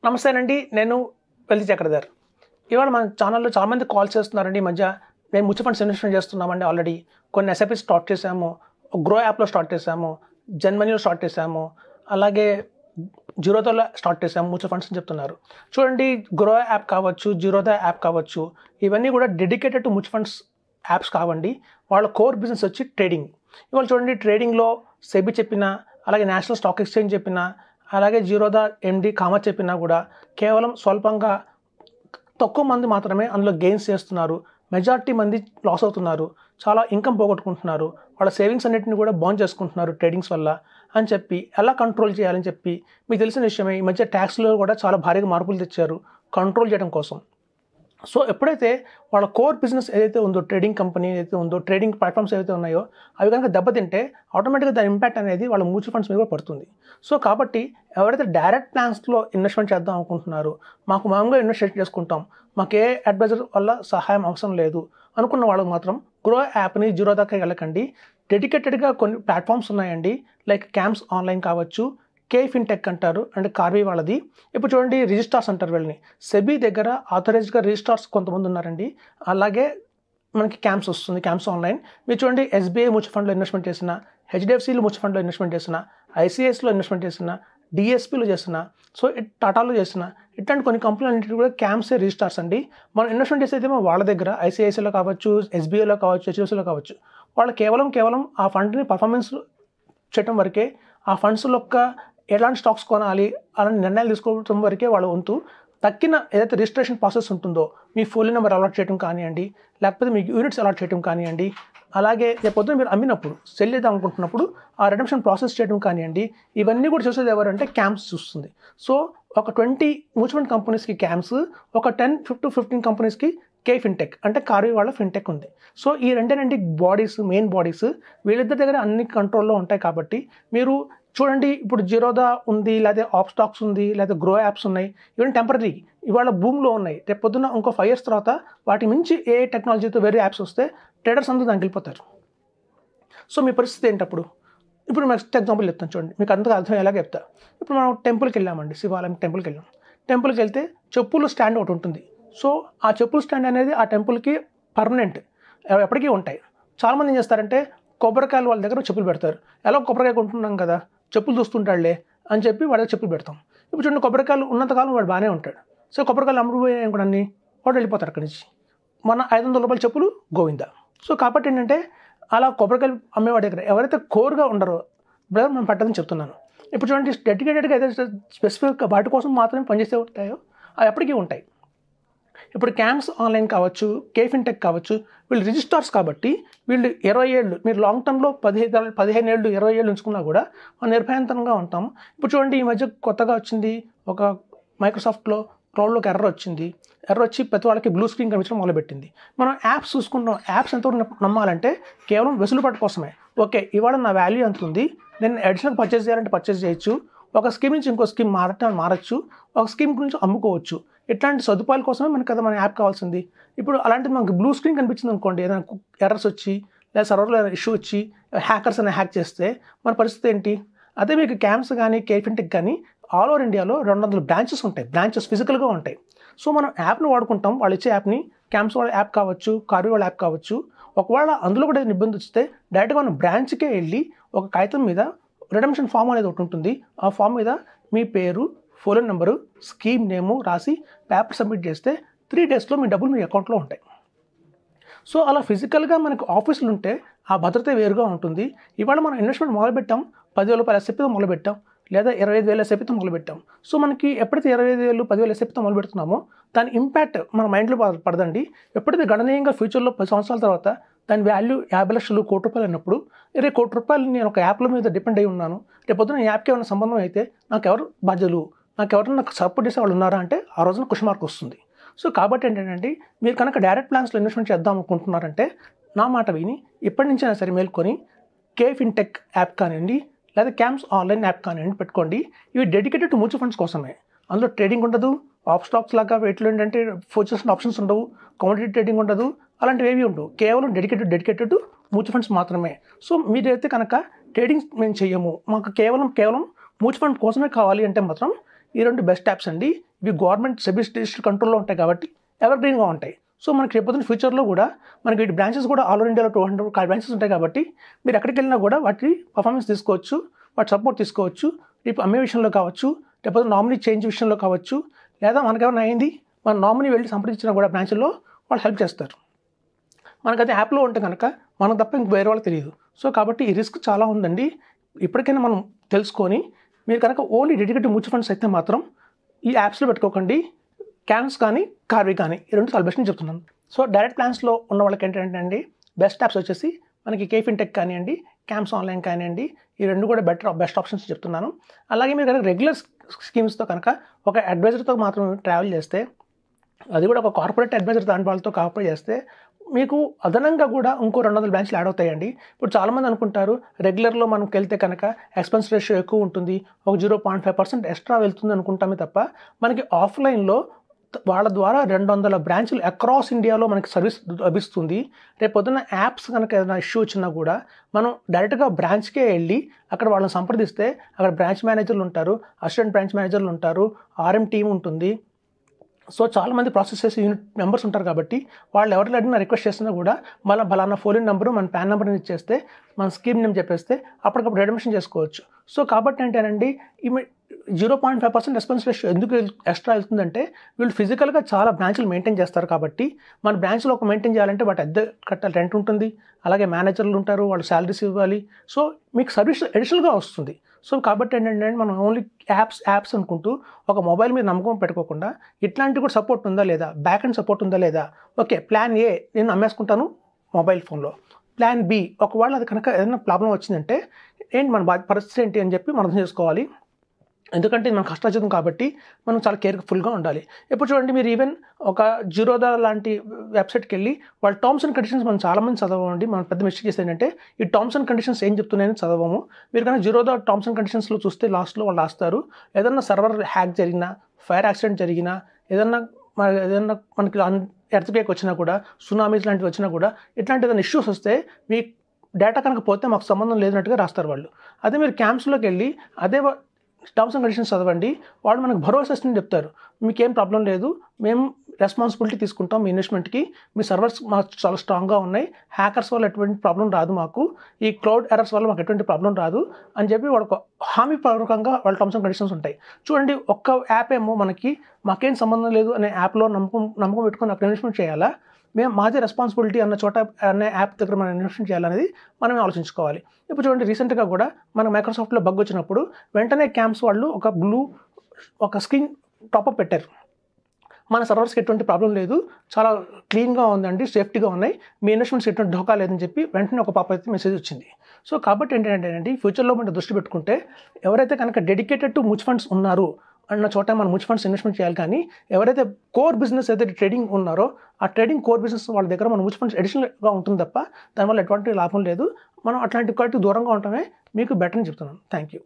నమస్తేనండి. నేను వెల్లి చక్రధర్. ఇవాళ మన ఛానల్‌లో చాలామంది కాల్ చేస్తున్నారండి ఈ మధ్య. మేము మ్యూచువల్ ఫండ్స్ ఇన్వెస్ట్‌మెంట్ చేస్తున్నామండి ఆల్రెడీ. కొన్ని ఎస్ఐపి స్టార్ట్ చేశాము. గ్రో యాప్‌లో స్టార్ట్ చేశాము. జన్‌మనీలో స్టార్ట్ చేశాము. అలాగే జీరోదాలో స్టార్ట్ చేశాము మ్యూచువల్ ఫండ్స్ అని చెప్తున్నారు. చూడండి, గ్రో యాప్ కావచ్చు, జీరోదా యాప్ కావచ్చు, ఇవన్నీ కూడా dedicated to mutual funds apps కావండి. వాళ్ళ కోర్ బిజినెస్ వచ్చి ట్రేడింగ్. ఇవాళ చూడండి, ట్రేడింగ్‌లో సెబీ చెప్పినా, అలాగే నేషనల్ స్టాక్ ఎక్స్చేంజ్ చెప్పినా, అలాగే జీరోదా ఎండీ కామత్ చెప్పినా కూడా కేవలం స్వల్పంగా తక్కువ మంది మాత్రమే అందులో గెయిన్స్ చేస్తున్నారు. మెజారిటీ మంది లాస్ అవుతున్నారు. చాలా ఇన్కమ్ పోగొట్టుకుంటున్నారు. వాళ్ళ సేవింగ్స్ అన్నిటిని కూడా బర్న్ చేసుకుంటున్నారు ట్రేడింగ్స్ వల్ల అని చెప్పి ఎలా కంట్రోల్ చేయాలని చెప్పి మీకు తెలిసిన విషయమే. ఈ మధ్య ట్యాక్స్లో కూడా చాలా భారీగా మార్పులు తెచ్చారు కంట్రోల్ చేయడం కోసం. సో ఎప్పుడైతే వాళ్ళ కోర్ బిజినెస్ ఏదైతే ఉందో, ట్రేడింగ్ కంపెనీ ఏదైతే ఉందో, ట్రేడింగ్ ప్లాట్ఫామ్స్ ఏవైతే ఉన్నాయో అవి కనుక దెబ్బతింటే ఆటోమేటిక్గా దాని ఇంపాక్ట్ అనేది వాళ్ళ మ్యూచువల్ ఫండ్స్ మీద కూడా పడుతుంది. సో కాబట్టి ఎవరైతే డైరెక్ట్ ప్లాన్స్లో ఇన్వెస్ట్మెంట్ చేద్దాం అనుకుంటున్నారో, మాకు మామూలుగా ఇన్వెస్ట్ చేసుకుంటాం, మాకు ఏ అడ్వైజర్ వల్ల సహాయం అవసరం లేదు అనుకున్న వాళ్ళకి మాత్రం గ్రో యాప్ని, జీరోదాకి వెళ్ళకండి. డెడికేటెడ్గా కొన్ని ప్లాట్ఫామ్స్ ఉన్నాయండి. లైక్ క్యాంప్స్ ఆన్లైన్ కావచ్చు, కే ఫిన్టెక్ అంటారు, అండ్ కార్వీ వాళ్ళది. ఇప్పుడు చూడండి, రిజిస్ట్రార్స్ అంటారు వీళ్ళని. సెబీ దగ్గర ఆథరైజ్డ్గా రిజిస్ట్రార్స్ కొంతమంది ఉన్నారండి. అలాగే మనకి క్యాంప్స్ వస్తుంది, క్యాంప్స్ ఆన్లైన్. మీరు చూడండి, ఎస్బీఐ మ్యూచువల్ ఫండ్లో ఇన్వెస్ట్మెంట్ చేసిన, హెచ్డిఎఫ్సిలో మ్యూచువల్ ఫండ్లో ఇన్వెస్ట్మెంట్ చేసిన, ఐసిఐఎస్లో ఇన్వెస్ట్మెంట్ చేసిన, డిఎస్పీలో చేసిన, సో టాటాలో చేసిన, ఇట్లాంటి కొన్ని కంపెనీలు అన్నింటి కూడా క్యాంప్సే రిజిస్ట్రార్స్ అండి. మనం ఇన్వెస్ట్మెంట్ చేసేది వాళ్ళ దగ్గర ఐసిఐసిఐలో కావచ్చు, ఎస్బీఐలో కావచ్చు, హెచ్డిఎఫ్సిలో కావచ్చు. వాళ్ళు కేవలం ఆ ఫండ్ని పర్ఫార్మెన్స్ చేయడం వరకే, ఆ ఫండ్స్లో ఎలాంటి స్టాక్స్ కొనాలి అలాంటి నిర్ణయాలు తీసుకోవడం వరకే వాళ్ళ వంతు. తక్కిన ఏదైతే రిజిస్ట్రేషన్ ప్రాసెస్ ఉంటుందో, మీ ఫోన్ నెంబర్ అలాట్ చేయడం కానివ్వండి, లేకపోతే మీకు యూనిట్స్ అలాట్ చేయడం కానివ్వండి, అలాగే రేపొద్దున మీరు అమ్మినప్పుడు సెల్ చేద్దాం అనుకుంటున్నప్పుడు ఆ రిడెంప్షన్ ప్రాసెస్ చేయడం కానివ్వండి, ఇవన్నీ కూడా చూసేది ఎవరంటే క్యాంప్స్ చూస్తుంది. సో ఒక 20 మ్యూచువల్ ఫండ్ కంపెనీస్కి క్యాంప్స్, ఒక 10-15 కంపెనీస్కి కే ఫిన్టెక్ అంటే కార్వీ వాళ్ళ ఫిన్టెక్ ఉంది. సో ఈ రెండేనండి మెయిన్ బాడీస్. వీళ్ళిద్దరి దగ్గర అన్ని కంట్రోల్లో ఉంటాయి. కాబట్టి మీరు చూడండి, ఇప్పుడు జీరోదా ఉంది, లేదా ఆప్ స్టాక్స్ ఉంది, లేదా గ్రో యాప్స్ ఉన్నాయి. ఇవన్నీ టెంపరీ, ఇవాళ భూమిలో ఉన్నాయి. రేపు పొద్దున్న ఇంకో 5 years తర్వాత వాటి మించి ఏ టెక్నాలజీతో వేరే యాప్స్ వస్తే ట్రేడర్స్ అందరూ దానికి వెళ్ళిపోతారు. సో మీ పరిస్థితి ఏంటప్పుడు? ఇప్పుడు నెక్స్ట్ ఎగ్జాంపుల్ చెప్తాను చూడండి, మీకు అంతగా అర్థం ఎలాగ చెప్తా. ఇప్పుడు మనం టెంపుల్కి వెళ్ళామండి, శివాలయం టెంపుల్కి వెళ్ళాం. టెంపుల్కి వెళ్తే చెప్పులు స్టాండ్ ఒకటి ఉంటుంది. సో ఆ చెప్పుల స్టాండ్ అనేది ఆ టెంపుల్కి పర్మనెంట్, ఎప్పటికీ ఉంటాయి. చాలామంది ఏం చేస్తారంటే కొబ్బరికాయలు వాళ్ళ దగ్గర చెప్పులు పెడతారు. ఎలా కొబ్బరికాయ కొంటున్నాం కదా, చెప్పులు చూస్తుంటాడులే అని చెప్పి వాడి దగ్గర చెప్పులు పెడతాం. ఇప్పుడు చూడండి, కొబ్బరికాయలు ఉన్నంతకాలం వాడు బాగానే ఉంటాడు. సో కొబ్బరికాయలు అమ్ముడుపోయాయి కూడా అన్ని వాడు వెళ్ళిపోతారు అక్కడి నుంచి. మన 500 రూపాయల చెప్పులు గోవిందా. సో కాబట్టి ఏంటంటే అలా కొబ్బరికాయలు అమ్మేవాడి దగ్గర ఎవరైతే కోర్గా ఉండరో బ్రదర్ మనం పెట్టదని చెప్తున్నాను. ఇప్పుడు చూడండి, డెడికేటెడ్గా ఏదైతే స్పెసిఫిక్గా వాటి కోసం మాత్రమే పనిచేసే ఉంటాయో అవి ఎప్పటికీ ఉంటాయి. ఇప్పుడు క్యాంప్స్ ఆన్లైన్ కావచ్చు, కే ఫిన్టెక్ కావచ్చు, వీళ్ళు రిజిస్టార్స్ కాబట్టి వీళ్ళు 20 ఏళ్ళు, మీరు లాంగ్ టర్మ్లో 15 ఏళ్ళు 20 ఏళ్ళు ఉంచుకున్నా కూడా మనం నిర్భయంతంగా ఉంటాము. ఇప్పుడు చూడండి, ఈ మధ్య కొత్తగా వచ్చింది ఒక మైక్రోసాఫ్ట్లో క్లౌడ్లోకి ఎర్రర్ వచ్చి ప్రతి వాళ్ళకి బ్లూ స్క్రీన్ కనిపించడం మొదలుపెట్టింది. మనం యాప్స్ చూసుకుంటాం. యాప్స్ ఎంతవరకు నమ్మాలంటే కేవలం వెసులుబాటు కోసమే. ఓకే, ఇవాళ నా వాల్యూ ఎంత ఉంది, నేను అడిషనల్ పర్చేస్ చేయాలంటే పర్చేస్ చేయొచ్చు, ఒక స్కీమ్ నుంచి ఇంకో స్కీమ్ మారచ్చు, ఒక స్కీమ్ గురించి అమ్ముకోవచ్చు. ఇట్లాంటి సదుపాయాల కోసమే మనకి కదా మన యాప్ కావాల్సింది. ఇప్పుడు అలాంటిది మనకు బ్లూ స్క్రీన్ కనిపించింది అనుకోండి, ఏదైనా ఎర్రర్స్ వచ్చి లేదా సర్వర్లో ఇష్యూ వచ్చి హ్యాకర్స్ అనే హ్యాక్ చేస్తే మన పరిస్థితి ఏంటి? అదే మీకు క్యాంప్స్ కానీ, కే ఫిన్టెక్ కానీ ఆల్ ఓవర్ ఇండియాలో 200 బ్రాంచెస్ ఉంటాయి. బ్రాంచెస్ ఫిజికల్గా ఉంటాయి. సో మనం యాప్ని వాడుకుంటాం, వాళ్ళు ఇచ్చే యాప్ని. క్యాంప్స్ వాళ్ళ యాప్ కావచ్చు, కార్వీ వాళ్ళ యాప్ కావచ్చు. ఒకవేళ అందులో కూడా ఇబ్బంది వస్తే డైరెక్ట్గా మనం బ్రాంచ్కే వెళ్ళి ఒక కాగితం మీద రిడెంప్షన్ ఫామ్ అనేది ఒకటి ఉంటుంది. ఆ ఫామ్ మీద మీ పేరు, ఫోన్ నెంబరు, స్కీమ్ నేము రాసి పేపర్ సబ్మిట్ చేస్తే 3 daysలో మీ డబ్బులు మీ అకౌంట్లో ఉంటాయి. సో అలా ఫిజికల్గా మనకు ఆఫీసులు ఉంటే ఆ భద్రత వేరుగా ఉంటుంది. ఇవాళ మనం ఇన్వెస్ట్మెంట్ మొదలుపెట్టాం, 10,000 రూపాయల ఎస్ఐపితో మొదలుపెట్టాం, లేదా 25,000 ఎస్ఐపితో మొదలుపెట్టాం. సో మనకి ఎప్పుడైతే 25,000, 10,000 ఎస్ఐపితో మొదలుపెడుతున్నామో దాని ఇంపాక్ట్ మన మైండ్లో పడదండి. ఎప్పుడైతే గణనీయంగా ఫ్యూచర్లో 10 సంవత్సరాల తర్వాత దాని వాల్యూ 50 లక్షలు, ₹1 కోటి అన్నప్పుడు, 20 కోట్ల రూపాయలు నేను ఒక యాప్ల మీద డిపెండ్ అయి ఉన్నాను, రేపొద్దున యాప్కి ఏమైనా సంబంధం అయితే నాకు ఎవరు బాధ్యులు, నాకు ఎవరైనా నాకు సపోర్ట్ చేసే వాళ్ళు ఉన్నారా అంటే ఆ రోజున క్వశ్చన్ మార్క్ వస్తుంది. సో కాబట్టి ఏంటంటే మీరు కనుక డైరెక్ట్ ప్లాన్స్లో ఇన్వెస్ట్మెంట్ చేద్దాం అనుకుంటున్నారంటే నా మాట విని ఇప్పటి నుంచైనా సరే మేల్కొని కే ఫిన్టెక్ యాప్ కానివ్వండి, లేదా క్యాంప్స్ ఆన్లైన్ యాప్ కానివ్వండి పెట్టుకోండి. ఇవి డెడికేటెడ్ టు మ్యూచువల్ ఫండ్స్ కోసమే. అందులో ట్రేడింగ్ ఉండదు, ఆప్ స్టాక్స్ లాగా వీటిలో ఏంటంటే ఫ్యూచర్స్ ఆప్షన్స్ ఉండవు, కమోడిటీ ట్రేడింగ్ ఉండదు, అలాంటివి ఏవి ఉండవు. కేవలం డెడికేటెడ్ టు మ్యూచువల్ ఫండ్స్ మాత్రమే. సో మీరైతే కనుక ట్రేడింగ్ మేము చెయ్యము, మాకు కేవలం మ్యూచువల్ ఫండ్ కోసమే కావాలి అంటే మాత్రం ఈ 2 బెస్ట్ యాప్స్ అండి. ఇవి గవర్నమెంట్ సెబీ డిజిటల్ కంట్రోల్లో ఉంటాయి కాబట్టి ఎవర్ గ్రీన్గా ఉంటాయి. సో మనకి రేపొద్దున ఫ్యూచర్లో కూడా మనకి వీటి బ్రాంచెస్ కూడా ఆల్ ఓవర్ ఇండియాలో 200 బ్రాంచెస్ ఉంటాయి కాబట్టి మీరు ఎక్కడికి వెళ్ళినా కూడా వాటి పర్ఫార్మెన్స్ తీసుకోవచ్చు, వాటి సపోర్ట్ తీసుకోవచ్చు. రేపు అమ్మే విషయంలో కావచ్చు, రేపొద్దున నామినీ చేంజ్ విషయంలో కావచ్చు, లేదా మనకేమైనా అయింది మన నామినీ వెళ్ళి సంప్రదించినా కూడా బ్రాంచ్లో వాళ్ళు హెల్ప్ చేస్తారు. మనకైతే యాప్లో ఉంటే కనుక మనకు తప్ప ఇంక వేరే వాళ్ళకి తెలియదు. సో కాబట్టి ఈ రిస్క్ చాలా ఉందండి. ఇప్పటికైనా మనం తెలుసుకొని మీరు కనుక ఓన్లీ డెడికేటెడ్ మ్యూచువల్ ఫండ్స్ అయితే మాత్రం ఈ యాప్స్లో పెట్టుకోకండి. క్యాన్స్ కానీ కార్వి కానీ ఈ రెండు చాలా బెస్ట్ అని చెప్తున్నాను. సో డైరెక్ట్ ప్లాన్స్లో ఉన్న వాళ్ళకి ఏంటంటే అండి బెస్ట్ యాప్స్ వచ్చేసి మనకి కేఫిన్టెక్ కానివ్వండి, క్యాంప్స్ ఆన్లైన్ కానివ్వండి, ఈ రెండు కూడా బెస్ట్ ఆప్షన్స్ చెప్తున్నాను. అలాగే మీరు కనుక రెగ్యులర్ స్కీమ్స్తో కనుక ఒక అడ్వైజర్తో మాత్రం ట్రావెల్ చేస్తే, అది కూడా ఒక కార్పొరేట్ అడ్వైజర్ దాని వాళ్ళతో కాపరేట్ చేస్తే మీకు అదనంగా కూడా ఇంకో 200 బ్రాంచ్లు యాడ్ అవుతాయండి. ఇప్పుడు చాలామంది అనుకుంటారు రెగ్యులర్లో మనకి వెళ్తే కనుక ఎక్స్పెన్స్ రేషియో ఎక్కువ ఉంటుంది, ఒక 0.5% ఎక్స్ట్రా వెళ్తుంది అనుకుంటామే తప్ప మనకి ఆఫ్లైన్లో వాళ్ళ ద్వారా 200 బ్రాంచ్లు అక్రాస్ ఇండియాలో మనకి సర్వీస్ లభిస్తుంది. రేపు పొద్దున్న యాప్స్ కనుక ఏదైనా ఇష్యూ వచ్చినా కూడా మనం డైరెక్ట్గా బ్రాంచ్కే వెళ్ళి అక్కడ వాళ్ళని సంప్రదిస్తే అక్కడ బ్రాంచ్ మేనేజర్లు ఉంటారు, అసిస్టెంట్ బ్రాంచ్ మేనేజర్లు ఉంటారు, ఆర్ఎం టీం ఉంటుంది. సో చాలామంది ప్రాసెస్ చేసే యూనిట్ మెంబర్స్ ఉంటారు కాబట్టి వాళ్ళు ఎవరిని అడిగినా రిక్వెస్ట్ చేసినా కూడా మళ్ళీ బలానా ఫోన్ నెంబరు మన పాన్ నెంబర్ని ఇచ్చేస్తే మన స్కీమ్ నేమ్ చెప్పేస్తే అప్పటికప్పుడు రెడమిషన్ చేసుకోవచ్చు. సో కాబట్టి ఏంటంటే 0.5% ఎక్స్పెన్స్ రేషియో ఎందుకు ఎక్స్ట్రా వెళ్తుందంటే వీళ్ళు ఫిజికల్గా చాలా బ్రాంచ్లు మెయింటైన్ చేస్తారు కాబట్టి మన బ్రాంచ్లో ఒక మెయింటైన్ చేయాలంటే వాటి అద్దె కట్టాలి, రెంట్ ఉంటుంది, అలాగే మేనేజర్లు ఉంటారు, వాళ్ళు శాలరీస్ ఇవ్వాలి. సో మీకు సర్వీస్ అడిషనల్గా వస్తుంది. సో కాబట్టి ఏంటంటే మనం ఓన్లీ యాప్స్ అనుకుంటూ ఒక మొబైల్ మీద నమ్మకం పెట్టుకోకుండా ఇట్లాంటివి కూడా సపోర్ట్ ఉందా లేదా, బ్యాక్ అండ్ సపోర్ట్ ఉందా లేదా, ఓకే ప్లాన్ ఏ నేను అమ్మేసుకుంటాను మొబైల్ ఫోన్లో, ప్లాన్ బి ఒకవేళ అది కనుక ఏదైనా ప్రాబ్లం వచ్చిందంటే ఏంటి మన పరిస్థితి ఏంటి అని చెప్పి మనం అర్థం చేసుకోవాలి. ఎందుకంటే మన కష్టార్జితం కాబట్టి మనం చాలా కేర్ఫుల్గా ఉండాలి. ఇప్పుడు చూడండి మీరు ఈవెన్ ఒక జిరోదా లాంటి వెబ్సైట్కి వెళ్ళి వాళ్ళ టర్మ్స్ అండ్ కండిషన్స్ మనం చాలామంది చదవండి. మనం పెద్ద మిస్టేక్ చేసేది ఏంటంటే ఈ టర్మ్స్ అండ్ కండిషన్స్ ఏం చెప్తున్నాయని చదవము. మీరు కానీ జిరోదా టర్మ్స్ అండ్ కండిషన్స్లో చూస్తే లాస్ట్లో వాళ్ళు రాస్తారు ఏదన్నా సర్వర్ హ్యాక్ జరిగినా, ఫైర్ యాక్సిడెంట్ జరిగినా, ఏదన్నా మనకి ఎర్త్క్వేక్ వచ్చినా కూడా, సునామీస్ లాంటివి వచ్చినా కూడా, ఇట్లాంటి ఏదైనా ఇష్యూస్ వస్తే మీ డేటా కనుక పోతే మాకు సంబంధం లేదన్నట్టుగా రాస్తారు వాళ్ళు. అదే మీరు క్యాంప్స్లోకి వెళ్ళి అదే టర్మ్స్ అండ్ కండిషన్స్ చదవండి, వాళ్ళు మనకు భరోసా ఇస్తుందని చెప్తారు. మీకేం ప్రాబ్లం లేదు, మేము రెస్పాన్సిబిలిటీ తీసుకుంటాం మీ ఇన్వెస్ట్మెంట్కి, మీ సర్వర్స్ మాకు చాలా స్ట్రాంగ్గా ఉన్నాయి, హ్యాకర్స్ వల్ల ఎటువంటి ప్రాబ్లం రాదు, మాకు ఈ క్లౌడ్ ఎర్రర్స్ వల్ల మాకు ఎటువంటి ప్రాబ్లం రాదు అని చెప్పి వాళ్ళకు హామీపూర్వకంగా వాళ్ళ టర్మ్స్ అండ్ కండిషన్స్ ఉంటాయి. చూడండి ఒక్క యాప్ ఏమో మాకేం సంబంధం లేదు అనే యాప్లో నమ్మకం పెట్టుకొని అక్కడ ఇన్వెస్ట్మెంట్ చేయాలా, మాదే రెస్పాన్సిబిలిటీ అనే యాప్ దగ్గర మనం ఇన్వెస్ట్మెంట్ చేయాలనేది మనమే ఆలోచించుకోవాలి. ఇప్పుడు చూడండి రీసెంట్గా కూడా మన మైక్రోసాఫ్ట్లో బగ్ వచ్చినప్పుడు వెంటనే క్యాంప్స్ వాళ్ళు ఒక స్క్రీన్ టాపప్ పెట్టారు, మన సర్వర్స్కి ఎటువంటి ప్రాబ్లం లేదు, చాలా క్లీన్గా ఉందండి, సేఫ్టీగా ఉన్నాయి, మీ ఇన్వెస్ట్మెంట్స్ ఎటువంటి ఢోకా లేదని చెప్పి వెంటనే ఒక పాప అయితే మెసేజ్ వచ్చింది. సో కాబట్టి ఏంటంటే ఫ్యూచర్లో మనం దృష్టి పెట్టుకుంటే ఎవరైతే కనుక డెడికేటెడ్ టు మ్యూచువల్ ఫండ్స్ ఉన్నారు అన్న చోట మనం మ్యూచువల్ ఫండ్స్ ఇన్వెస్ట్మెంట్ చేయాలి. కానీ ఎవరైతే కోర్ బిజినెస్ ఏదైతే ట్రేడింగ్ ఉన్నారో ఆ ట్రేడింగ్ కోర్ బిజినెస్ వాళ్ళ దగ్గర మన మ్యూచువల్ ఫండ్స్ అడిషనల్గా ఉంటుంది తప్ప దానివల్ల ఎటువంటి లాభం లేదు. మనం అట్లాంటి వాటికి దూరంగా ఉండటమే మీకు బెటర్ అని చెప్తున్నాను. Thank you.